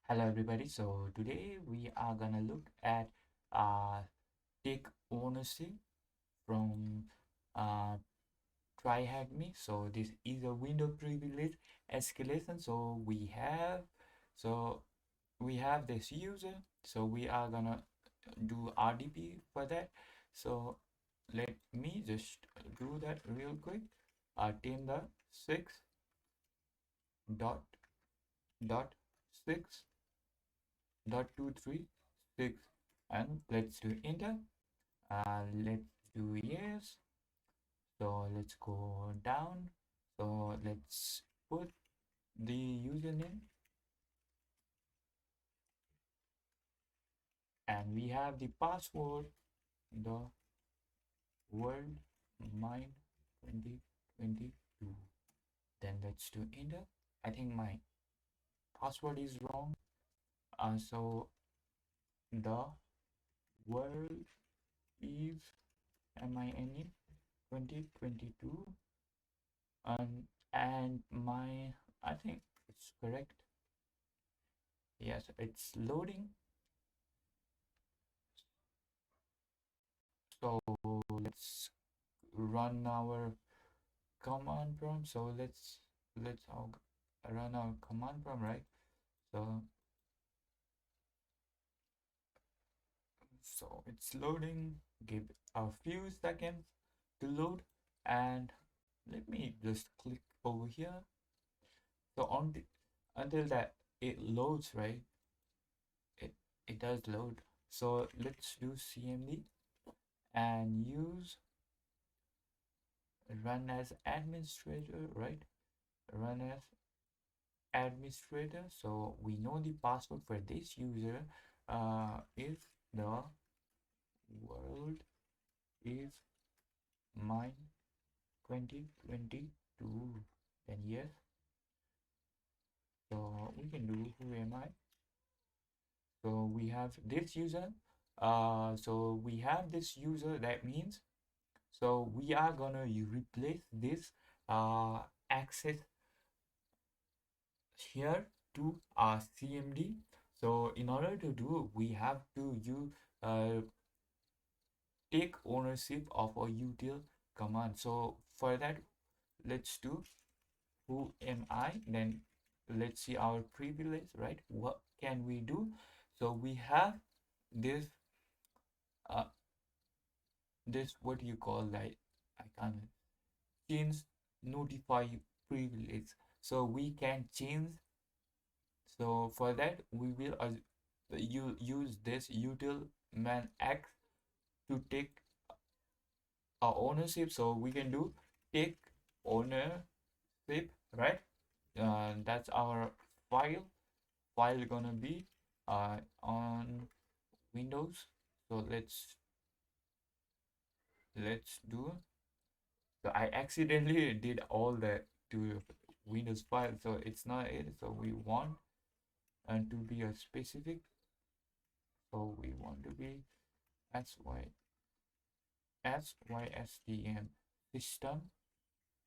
Hello everybody. So today we are gonna look at uh take ownership from uh TryHackMe. So this is a window privilege escalation. So we have this user. So we are gonna do RDP for that. So let me just do that real quick. Tin the 6.6.236 and let's do enter. Let's do yes. So let's go down. So let's put the username and we have the password, the world mind 2022. Then let's do enter. I think my password is wrong. So the world is MINE 2022 and my I think it's correct. Yes, it's loading. So let's run our command prompt. So let's run our command prompt, right? So it's loading. Give a few seconds to load, and let me just click over here. So until that it loads, right? It it does load. So let's do CMD and use run as administrator, right? Run as administrator. So we know the password for this user is the world is mine 2022. Then yes, so we can do who am I. So we have this user. So we have this user. That means so we are gonna replace this access here to our CMD. So in order to do, we have to take ownership of a util command. So for that, let's do who am I. Then let's see our privilege, right? What can we do? So we have this uh this what you call like I can't change notify privilege. So we can change. So for that, we will use this util man x to take ownership. So we can do take ownership, right? That's our file gonna be on Windows. So let's do. So I accidentally did all that to Windows file, so it's not it. So we want and to be a specific. So we want to be SYSTM system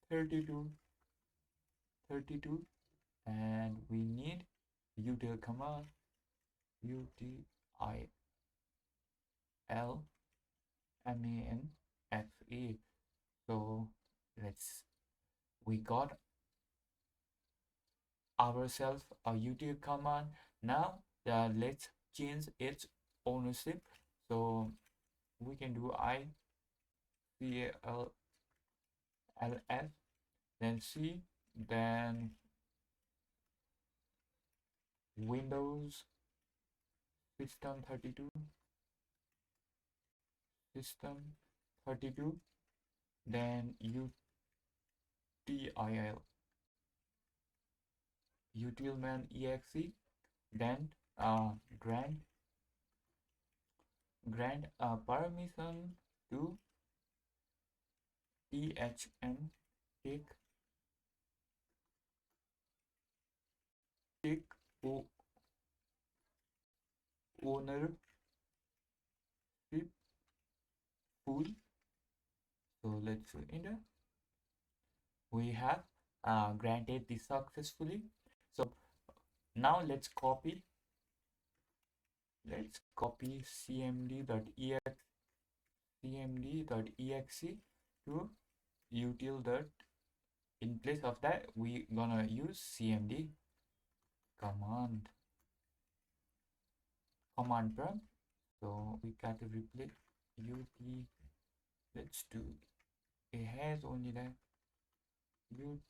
3232, and we need util command utilmanfe. So let's we got ourselves a util command. Now let's change its ownership. So we can do ICALLS, then C, then Windows system 32, system 32, then util utilman exe, then grant permission to THM take take ownership full. So let's enter. We have granted this successfully. So now let's copy Let's copy cmd.exe to util dot. In place of that, we gonna use cmd command prompt. So we got to replace ut. Let's do, it has only the utilma.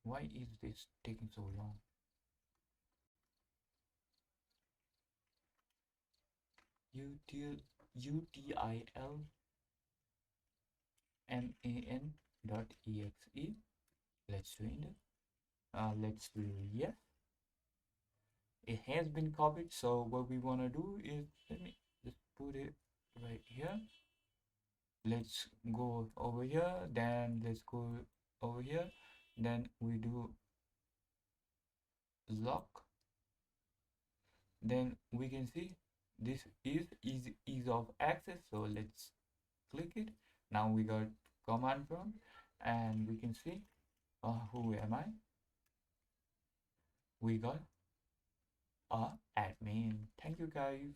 Why is this taking so long? utilman dot exe. Let's do it. Let's do yes. It has been copied. So what we want to do is, let me just put it right here. Let's go over here, then let's go over here, then we do lock. Then we can see this is ease of access. So let's click it. Now we got command prompt, and we can see who am I. We got admin. Thank you guys.